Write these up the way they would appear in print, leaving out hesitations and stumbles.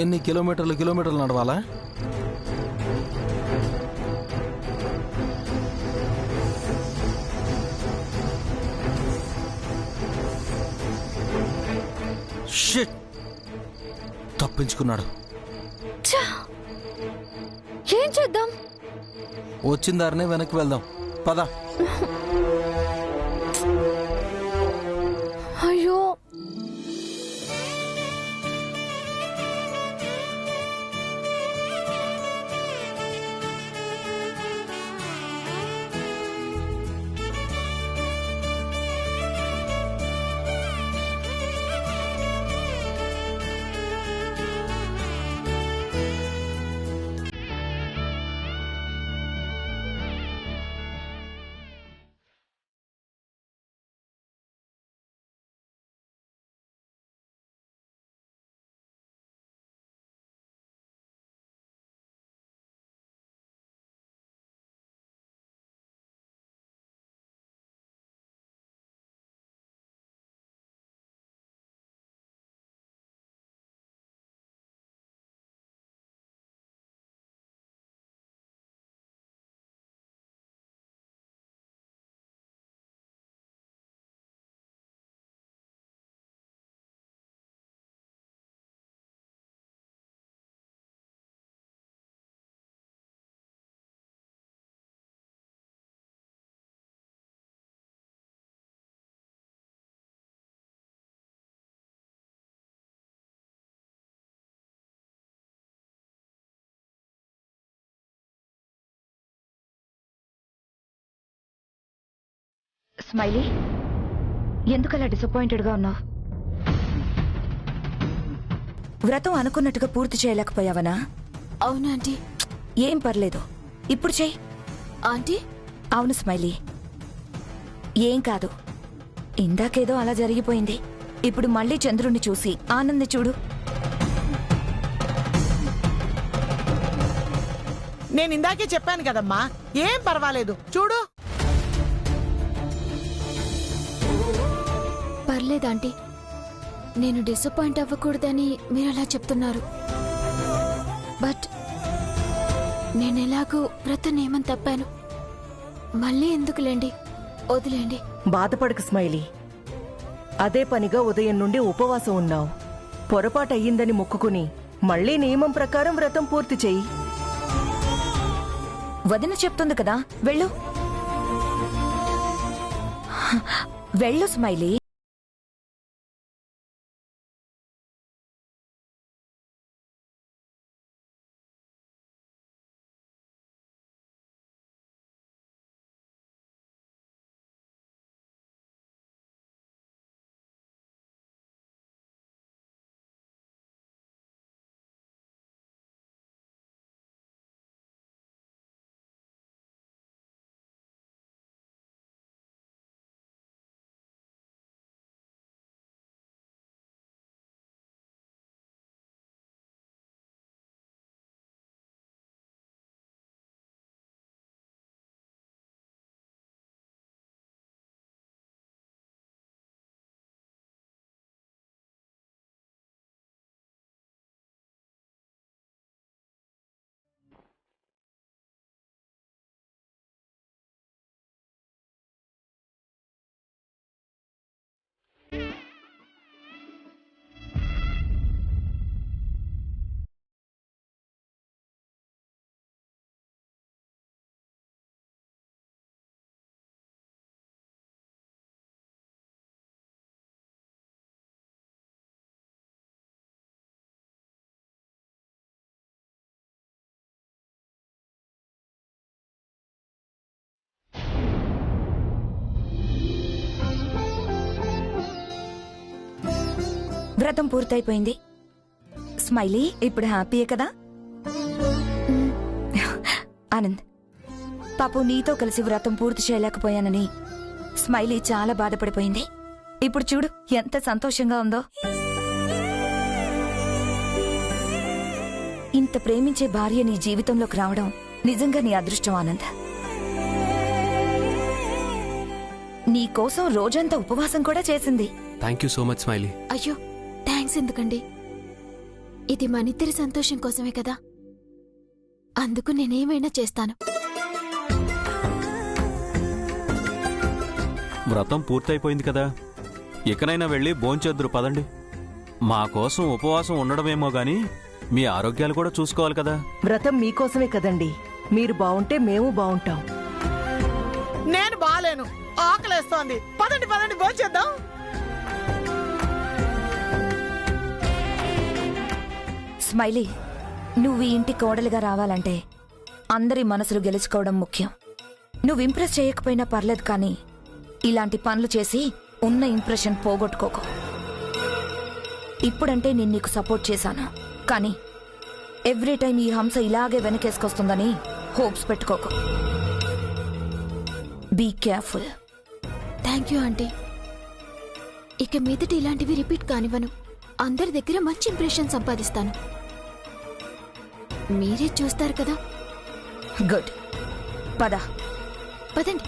ఎన్ని కిలోమీటర్లు నడవాలా? షిట్, తప్పించుకున్నాడు. ఏం చేద్దాం? వచ్చిన దారినే వెనక్కి వెళ్దాం, పద. అయ్యో, స్మైలీ, ఎందుకలా డిసప్పాయింటెడ్గా ఉన్నావు? వ్రతం అనుకున్నట్టుగా పూర్తి చేయలేకపోయావనా? అవును ఆంటీ. ఏం పర్లేదు, ఇప్పుడు చెయ్యి. ఆంటీ? అవును స్మైలీ, ఏం కాదు. ఇందాకేదో అలా జరిగిపోయింది. ఇప్పుడు మళ్ళీ చంద్రుణ్ణి చూసి ఆనంది చూడు. నేను ఇందాకే చెప్పాను కదమ్మా, ఏం పర్వాలేదు, చూడు. పర్లేదు ఆంటీ, నేను డిసప్పాయింట్ అవ్వకూడదని మీరు అలా చెప్తున్నారు. బట్ నేనెలాగూ వ్రత నియమం తప్పాను. మళ్ళీ ఎందుకులేండి, వదిలేండి. బాధపడకు స్మైలీ, అదే పనిగా ఉదయం నుండి ఉపవాసం ఉన్నావు. పొరపాటు అయ్యిందని మొక్కుకుని మళ్ళీ నియమం ప్రకారం వ్రతం పూర్తి చెయ్యి. వదిన చెప్తుంది కదా, వెళ్ళు. వెళ్ళు స్మైలీ. వ్రతం పూర్తయిపోయింది. స్మైలీ, ఇప్పుడు హ్యాపీయే కదా? ఆనంద్, పాపు నీతో కలిసి వ్రతం పూర్తి చేయలేకపోయానని స్మైలీ చాలా బాధపడిపోయింది. ఇప్పుడు చూడు ఎంత సంతోషంగా ఉందో. ఇంత ప్రేమించే భార్య నీ జీవితంలోకి రావడం నిజంగా నీ అదృష్టం ఆనంద్. నీ కోసం రోజంతా ఉపవాసం కూడా చేసింది. Thank you so much smiley. అయ్యో, థ్యాంక్స్ ఎందుకండి? ఇది మనిద్దరి సంతోషం కోసమే కదా, అందుకు నేనేమైనా చేస్తాను. వ్రతం పూర్తయిపోయింది కదా, ఇకనైనా వెళ్ళి భోంచేద్దురు పదండి. మా కోసం ఉపవాసం ఉండడమేమో గాని మీ ఆరోగ్యాలు కూడా చూసుకోవాలి కదా. వ్రతం మీకోసమే కదండి. మీరు బావుంటే మేము బావుంటాం. నేను బాలేను, ఆకలేస్తోంది. పదండి పదండి భోంచేద్దాం. స్మైలీ, నువ్వు ఈ ఇంటి కోడలిగా రావాలంటే అందరి మనసులు గెలుచుకోవడం ముఖ్యం. నువ్వు ఇంప్రెస్ చేయకపోయినా పర్లేదు, కానీ ఇలాంటి పనులు చేసి ఉన్న ఇంప్రెషన్ పోగొట్టుకోకు. ఇప్పుడంటే నేను నీకు సపోర్ట్ చేశాను, కానీ ఎవ్రీ టైం ఈ హంస ఇలాగే వెనకేసుకొస్తుందని హోప్స్ పెట్టుకోకు. Be careful. Thank you aunty. ఇక మీదట ఇలాంటివి రిపీట్ కానివ్వను. అందరి దగ్గర మంచి ఇంప్రెషన్ సంపాదిస్తాను. మీరే చూస్తారు కదా. గుడ్, పద. పదండి.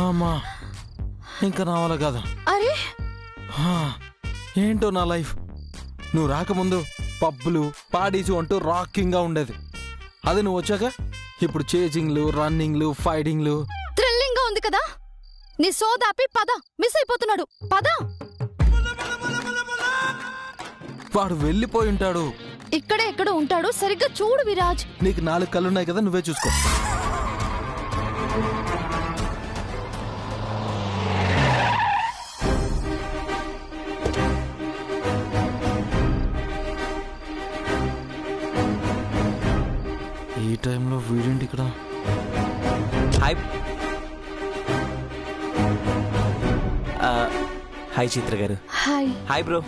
అమ్మా, ఇంకా నా వల్ల కాదు. అరే, ఏంటో నా లైఫ్. నువ్వు రాకముందు పబ్బులు పాడీసు అంటూ రాకింగ్ గా ఉండేది. అది నువ్వు వచ్చాక ఇప్పుడు చేజింగ్లు, రన్నింగ్లు, ఫైటింగ్లు. థ్రిల్లింగ్ గా ఉంది కదా. నీ సోదాపి పద, మిస్ అయిపోతున్నాడు. పద. వాడు వెళ్ళిపోయి ఉంటాడు. ఇక్కడే ఎక్కడ ఉంటాడు, సరిగ్గా చూడు విరాజ్. నీకు 4 కళ్ళున్నాయి కదా, నువ్వే చూసుకో. ఈ టైంలో వీడేంటి ఇక్కడ? హాయ్ హాయ్ చిత్ర గారు. Hi. Hi bro.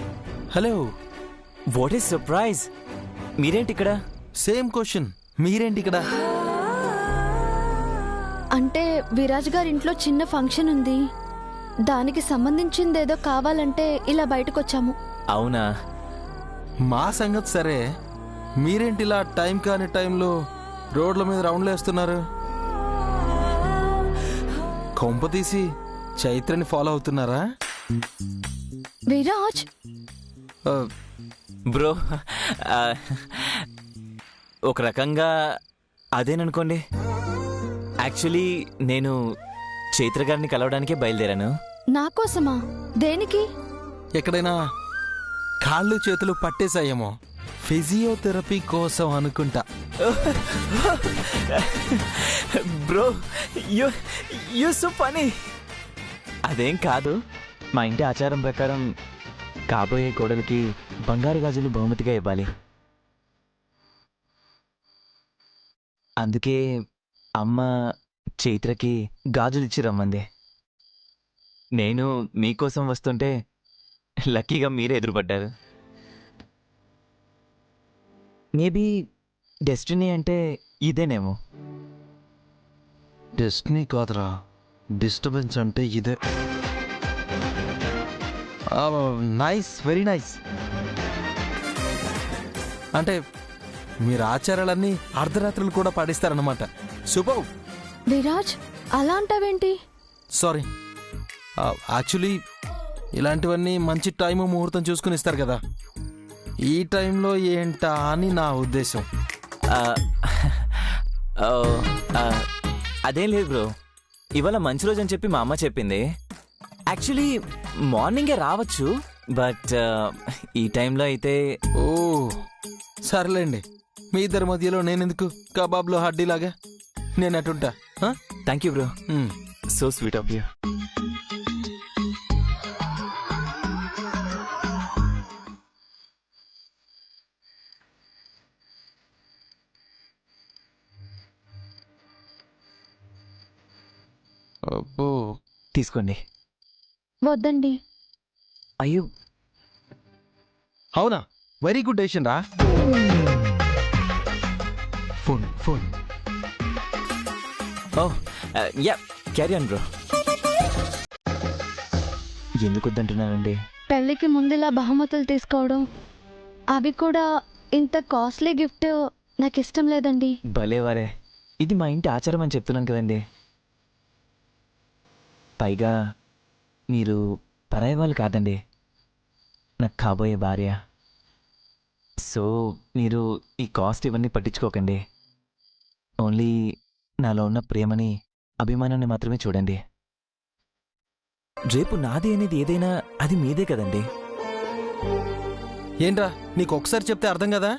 Hello. What is surprise, మీరేంటి ఇక్కడ? సేమ్ క్వశ్చన్, మీరేంటి ఇక్కడ? అంటే విరాజ్ గారి ఇంట్లో చిన్న ఫంక్షన్ ఉంది, దానికి సంబంధించిందేదో కావాలంటే ఇలా బయటకొచ్చాము. అవునా? మా సంగతి సరే, మీరేంటి ఇలా టైం కాని టైంలో రోడ్ల మీద రౌండ్లు వేస్తున్నారు? కొంప తీసి చైత్రని ఫాలో అవుతున్నారా? విరాజ్, బ్రో ఒక రకంగా అదేననుకోండి. యాక్చువల్లీ నేను చైత్ర గారిని కలవడానికే బయలుదేరాను. నా కోసమా? దేనికి? ఎక్కడైనా కాళ్ళు చేతులు పట్టేశాయేమో, ఫిజియోథెరపీ కోసం అనుకుంటా. Bro you so funny. అదేం కాదు, మా ఇంటి ఆచారం ప్రకారం కాబోయే కోడలికి బంగారు గాజులు బహుమతిగా ఇవ్వాలి. అందుకే అమ్మ చైత్రకి గాజులు ఇచ్చి రమ్మంది. నేను మీకోసం వస్తుంటే లక్కీగా మీరే ఎదురుపడ్డారు. మేబీ డెస్టినీ అంటే ఇదేనేమో. డెస్టినీ కాదురా, డిస్టర్బెన్స్ అంటే ఇదే. Nice, very nice. అంటే మీరు ఆచారాలన్నీ అర్ధరాత్రులు కూడా పాటిస్తారన్నమాట. సూపర్. విరాజ్, అలా అంటావేంటి? సారీ, యాక్చువల్లీ ఇలాంటివన్నీ మంచి టైము ముహూర్తం చూసుకుని ఇస్తారు కదా, ఈ టైంలో ఏంటా అని నా ఉద్దేశం. అదేం లేదు బ్రో, ఇవాళ మంచి రోజు అని చెప్పి మా అమ్మ చెప్పింది. యాక్చువల్లీ మార్నింగే రావచ్చు, బట్ ఈ టైంలో అయితే. ఓ సర్లేండి, మీ ఇద్దరి మధ్యలో నేనెందుకు కబాబ్లో హడ్డీలాగా? నేను అటుంటా. Thank you bro, so sweet of you. అబ్బో, తీసుకోండి. వద్దండి. అయ్యో, అవునా? వెరీ గుడ్ డెసిషన్ రా. Phone phone. Oh yeah, carry on bro. ఎందుకు వద్దంటున్నానండి? పెళ్లికి ముందులా బహుమతులు తీసుకోవడం, అవి కూడా ఇంత కాస్ట్లీ గిఫ్ట్ నాకు ఇష్టం లేదండి. భలేవారే, ఇది మా ఇంటి ఆచారం అని చెప్తున్నాను కదండి. పైగా మీరు పరాయి వాళ్ళు కాదండి, నాకు కాబోయే భార్య. సో మీరు ఈ కాస్ట్ ఇవన్నీ పట్టించుకోకండి. ఓన్లీ నాలో ఉన్న ప్రేమని, అభిమానాన్ని మాత్రమే చూడండి. రేపు నాది అనేది ఏదైనా అది మీదే కదండి. ఏంట్రా నీకు ఒకసారి చెప్తే అర్థం కదా?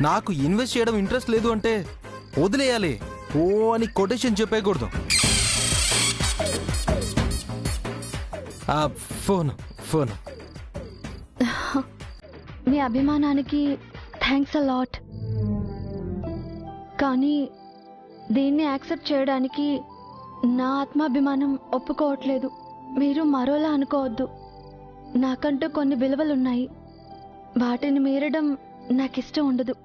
నాకు ఇన్వెస్ట్ చేయడం ఇంట్రెస్ట్ లేదు అంటే వదిలేయాలి. ఓ అని కొటేషన్ చెప్పేయకూడదు. ఫోన్ ఫోన్ మీ అభిమానానికి థ్యాంక్స్ అ లాట్. కానీ దీన్ని యాక్సెప్ట్ చేయడానికి నా ఆత్మాభిమానం ఒప్పుకోవట్లేదు. మీరు మరోలా అనుకోవద్దు. నాకంటూ కొన్ని విలువలున్నాయి. వాటిని మీరడం నాకు ఇష్టం ఉండదు.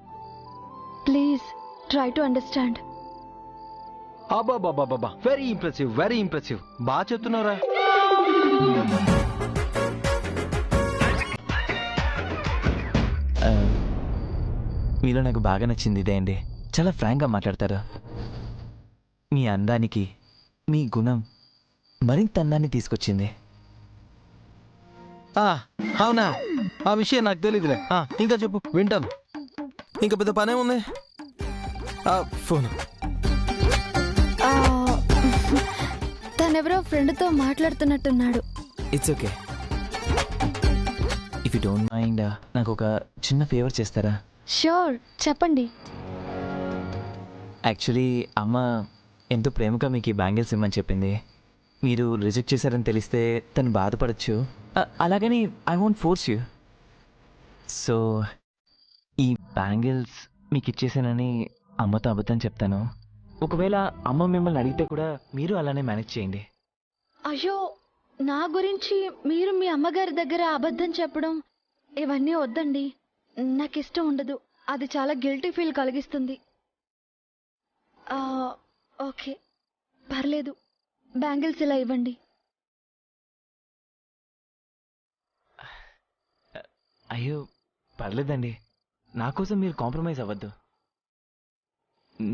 Please try to understand. అబ్బాబాబాబా, వెరీ ఇంప్రెసివ్, వెరీ ఇంప్రెసివ్. బాగా చెప్తున్నారా? మీలో నాకు బాగా నచ్చింది ఇదే అండి. చాలా ఫ్రాంక్గా మాట్లాడతారు. మీ అందానికి మీ గుణం మరింత అందాన్ని తీసుకొచ్చింది. అవునా? ఆ విషయం నాకు తెలీదులే. ఇంకా చెప్పు, వింటాను. ఇంకా పెద్ద పనేముంది? ఫోన్ తనెవరో ఫ్రెండ్తో మాట్లాడుతున్నట్టున్నాడు. It's okay. If you don't mind నాకు ఒక చిన్న ఫేవర్ చేస్తారా? ష్యూర్, చెప్పండి. యాక్చువల్లీ అమ్మ ఎంతో ప్రేమగా మీకు ఈ బ్యాంగిల్స్ ఇమ్మని చెప్పింది. మీరు రిజెక్ట్ చేశారని తెలిస్తే తను బాధపడచ్చు. అలాగని I want force you. So ఈ బ్యాంగిల్స్ మీకు ఇచ్చేసానని అమ్మతో అబద్ధం చెప్తాను. ఒకవేళ అమ్మ మిమ్మల్ని అడిగితే కూడా మీరు అలానే మేనేజ్ చేయండి. అయ్యో, నా గురించి మీరు మీ అమ్మగారి దగ్గర అబద్ధం చెప్పడం ఇవన్నీ వద్దండి. నాకు ఇష్టం ఉండదు. అది చాలా గిల్టీ ఫీల్ కలిగిస్తుంది. ఓకే, పర్లేదు. బ్యాంగిల్స్ ఇలా ఇవ్వండి. అయ్యో పర్లేదండి. నా కోసం మీరు కాంప్రమైజ్ అవ్వద్దు.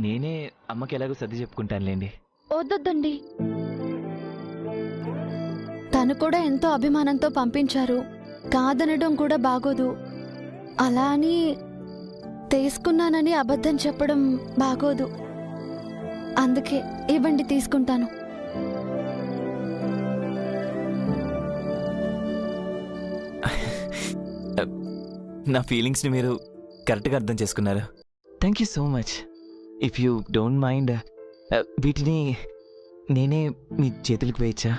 నేనే అమ్మకి ఎలాగో సర్ది చెప్పుకుంటానులేండి. వద్దొద్దండి. తను కూడా ఎంతో అభిమానంతో పంపించారు. కాదనడం కూడా బాగోదు. అలా అని తీసుకున్నానని అబద్ధం చెప్పడం బాగోదు. అందుకే ఇవ్వండి, తీసుకుంటాను. నా ఫీలింగ్స్ని మీరు కరెక్ట్గా అర్థం చేసుకున్నారు. Thank you so much. If you don't mind వీటిని నేనే మీ చేతులకు వేయచ్చా?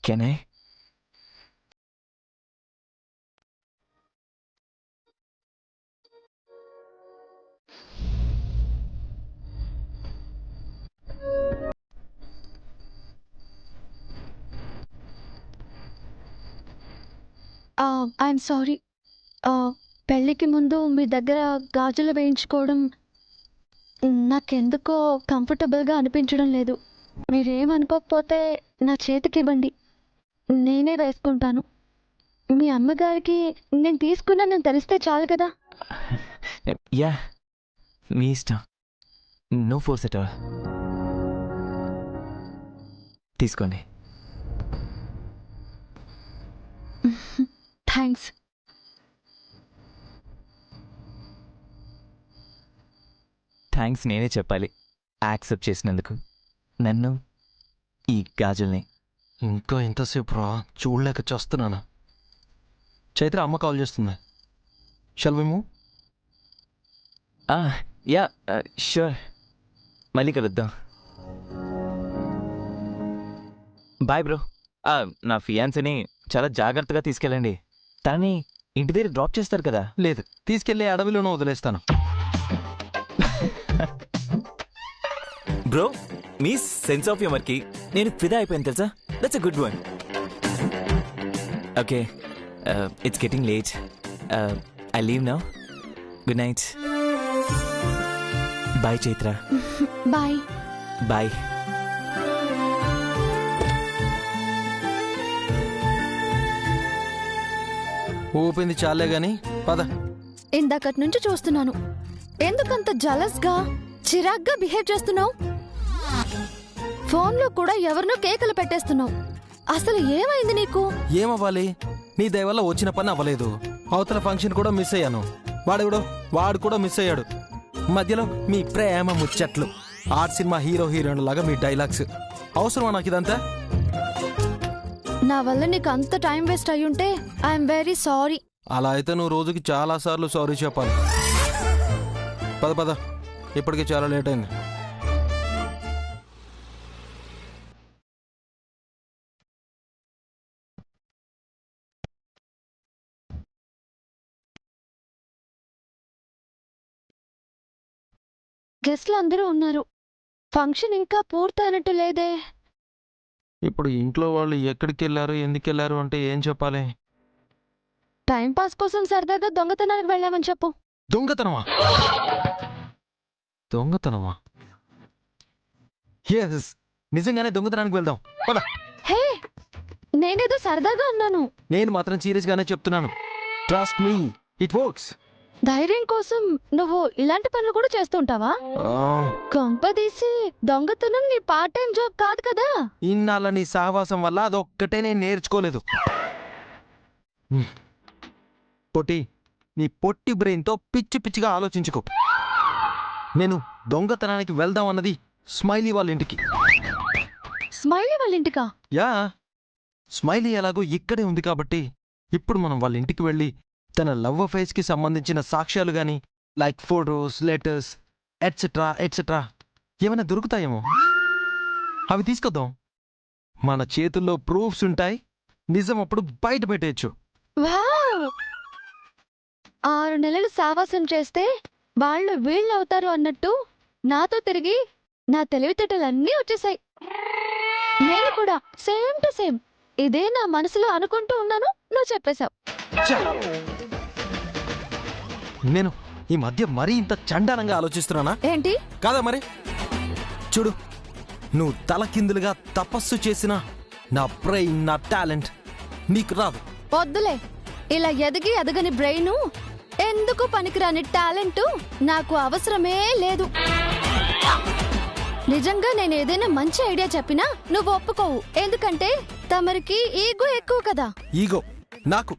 Can I? I'm sorry. పెళ్ళికి ముందు మీ దగ్గర గాజులు వేయించుకోవడం నాకెందుకో కంఫర్టబుల్గా అనిపించడం లేదు. మీరేమనుకోకపోతే నా చేతికి ఇవ్వండి, నేనే వేసుకుంటాను. మీ అమ్మగారికి నేను తీసుకున్నానని తెలిస్తే చాలు కదా. యా, మీ ఇష్టం. No force at all. తీసుకోండి. థ్యాంక్స్. థ్యాంక్స్ నేనే చెప్పాలి యాక్సెప్ట్ చేసినందుకు నన్ను, ఈ గాజుల్ని. ఇంకా ఎంతసేపు రా, చూడలేక చేస్తున్నాను. చైత్ర అమ్మ కాల్ చేస్తుంది. Shall we move? Yeah sure. మళ్ళీ కలుద్దాం. Bye bro. నా ఫియాన్సీని చాలా జాగ్రత్తగా తీసుకెళ్ళండి. తనని ఇంటి దగ్గర డ్రాప్ చేస్తారు కదా? లేదు, తీసుకెళ్ళి అడవిలోనూ వదిలేస్తాను. బ్రో, మీ సెన్స్ ఆఫ్ హ్యూమర్కి నేను ఫిదా అయిపోయాను తెలుసా. That's a good one. Okay, it's getting late. I leave now. Good night. Bye Chaitra. Bye. Bye. ఊపింది చాలే గాని పద. ఇందాకటి నుంచి చూస్తున్నాను. ఎందుకంత జలస్గా చిరాగ్గా బిహేవ్ చేస్తున్నావు? ఫోన్లో కూడా ఎవరినో కేకలు పెట్టేస్తున్నావు. అసలు ఏమైంది నీకు? ఏమవ్వాలి? నీ దయ వల్ల వచ్చిన పని అవ్వలేదు. అవతల ఫంక్షన్ కూడా మిస్ అయ్యాను. వాడు కూడా మిస్ అయ్యాడు. మధ్యలో మీ ప్రేమ ముచ్చట్లు, ఆర్ట్ సినిమా హీరో హీరోయిన్ లాగా మీ డైలాగ్స్. అవసరమా నాకు ఇదంతా? నా వల్ల నీకు అంత టైం వేస్ట్ అయ్యుంటే ఐఎమ్ వెరీ సారీ. అలా అయితే నువ్వు రోజుకి చాలా సార్లు సారీ చెప్పాలి. పద ఇప్పటికే చాలా లేట్ అయింది. గెస్ట్లు అందరూ ఉన్నారు. ఫంక్షన్ ఇంకా పూర్తయినట్టు లేదే. ఇప్పుడు ఇంట్లో వాళ్ళు ఎక్కడికి వెళ్ళారు, ఎందుకు వెళ్ళారు అంటే ఏం చెప్పాలి? టైం పాస్ కోసం సరదాగా దొంగతనానికి వెళ్ళామని చెప్పు. దొంగతనమా? ఎస్, నిజంగానే దొంగతనానికి వెళ్దాం. పద. హే, నేనేదో సరదాగా అన్నాను. నేను మాత్రం సీరియస్ గానే చెప్తున్నాను. Trust me, it works. ధైర్యం కోసం నువ్వు ఇలాంటి పనులు కూడా చేస్తుంటావా? కొంపదీసి దొంగతనం నీ పార్ట్ టైం జాబ్ కాదు కదా? ఇన్నాళ్ళ నీ సహవాసం వల్ల అదొక్కటే నేను నేర్చుకోలేదు. నీ పొట్టి బ్రెయిన్తో పిచ్చిగా ఆలోచించుకో. నేను దొంగతనానికి వెళ్దాం అన్నది స్మైలీ వాళ్ళ ఇంటికి. స్మైలీ వాళ్ళ ఇంటికా? యా, స్మైలీ ఎలాగో ఇక్కడే ఉంది కాబట్టి ఇప్పుడు మనం వాళ్ళ ఇంటికి వెళ్ళి తన లవ్ అఫైర్స్కి సంబంధించిన సాక్ష్యాలు గాని, లైక్ ఫోటోస్, లెటర్స్ ఎట్సెట్రా ఏమైనా దొరుకుతాయేమో, అవి తీసుకొద్దాం. మన చేతుల్లో ప్రూఫ్స్ ఉంటాయి. నిజం అప్పుడు బయట పెట్టేయచ్చు. వావ్! 6 నెలలు సావాసం చేస్తే వాళ్ళు వీళ్ళు అవుతారు అన్నట్టు నాతో తిరిగి నా తెలివితేటలన్నీ వచ్చేసాయి. నేను కూడా సేమ్ టు సేమ్ ఇదే నా మనసులో అనుకుంటూ ఉన్నాను. నువ్వు చెప్పేశావు. నేను ఈ మధ్య మరీ ఇంత చండాలంగా ఆలోచిస్తున్నానా? ఏంటి? కాదా మరి? చూడు, నువ్వు తలకిందులుగా తపస్సు చేసిన నా బ్రెయిన్, నా టాలెంట్ నీకు రాదు. వద్దులే, ఇలా ఎదగని బ్రెయిన్, ఎందుకు పనికిరాని టాలెంట్ నాకు అవసరమే లేదు. నిజంగా నేను ఏదైనా మంచి ఐడియా చెప్పినా నువ్వు ఒప్పుకోవు. ఎందుకంటే తమరికి ఈగో ఎక్కువ కదా. ఈగో నాకు?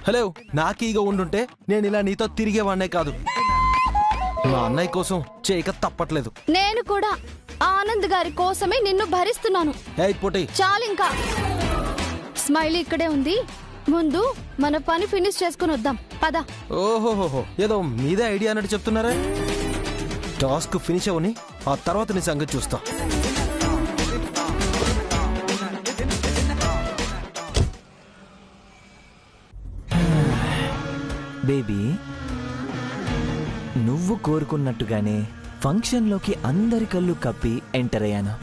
హలో, నాకు ఈగో ఉండుంటే నేను ఇలా నీతో తిరిగేవాడినే కాదు. మా అన్నయ్య కోసం చేయక తప్పట్లేదు. నేను కూడా ఆనంద్ గారి కోసమే నిన్ను భరిస్తున్నాను. చాలింకా. స్మైలీ ఇక్కడే ఉంది. ముందు మన పని ఫినిష్ చేసుకుని వద్దాం. పద. ఓహోహోహో, ఏదో మీదే ఐడియా అన్నట్టు చెప్తున్నారా? టాస్క్ ఫినిష్ అవని ఆ తర్వాత నీ సంగతి చూస్తా. బేబీ, నువ్వు కోరుకున్నట్టుగానే ఫంక్షన్లోకి అందరి కళ్ళు కప్పి ఎంటర్ అయ్యాను.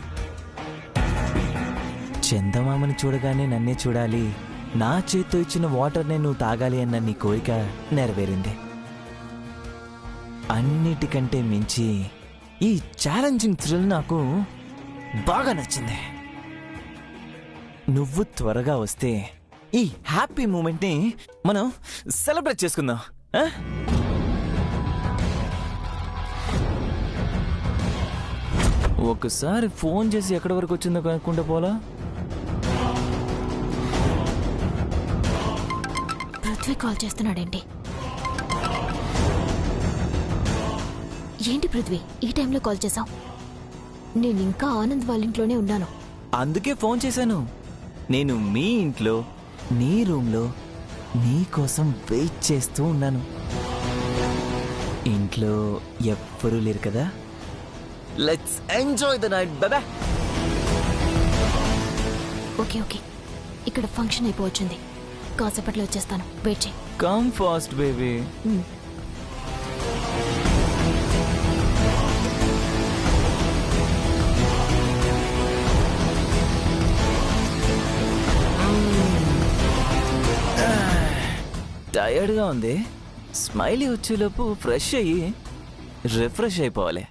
చందమామని చూడగానే నన్నే చూడాలి, నా చేత్తో ఇచ్చిన వాటర్నే నువ్వు తాగాలి అన్న నీ కోరిక నెరవేరింది. అన్నిటికంటే మించి ఈ ఛాలెంజింగ్ థ్రిల్ నాకు బాగా నచ్చింది. నువ్వు త్వరగా వస్తే ఈ హ్యాపీ మూమెంట్ని మనం సెలబ్రేట్ చేసుకుందాం. ఒకసారి ఫోన్ చేసి ఎక్కడి వరకు వచ్చిందో కనుక్కుంటే పోలా? పృథ్వీ కాల్ చేస్తున్నాడేంటి? ఏంటి పృథ్వీ, ఈ టైంలో కాల్ చేసావు? నేను ఇంకా ఆనంద్ వాళ్ళ ఇంట్లోనే ఉన్నాను. అందుకే ఫోన్ చేశాను. నేను మీ ఇంట్లో, నీ రూమ్లో నీ కోసం వెయిట్ చేస్తూ ఉన్నాను. ఇంట్లో ఎవ్వరూ లేరు కదా? Let's enjoy the night Baba. Okay, ఇక్కడ ఫంక్షన్ అయిపోవచ్చింది. కాసేపట్లో వచ్చేస్తాను. వెయిట్ చేయి. Come fast baby. టయర్డ్గా ఉంది. స్మైలీ వచ్చేలోపు ఫ్రెష్ అయ్యి రిఫ్రెష్ అయిపోవాలి.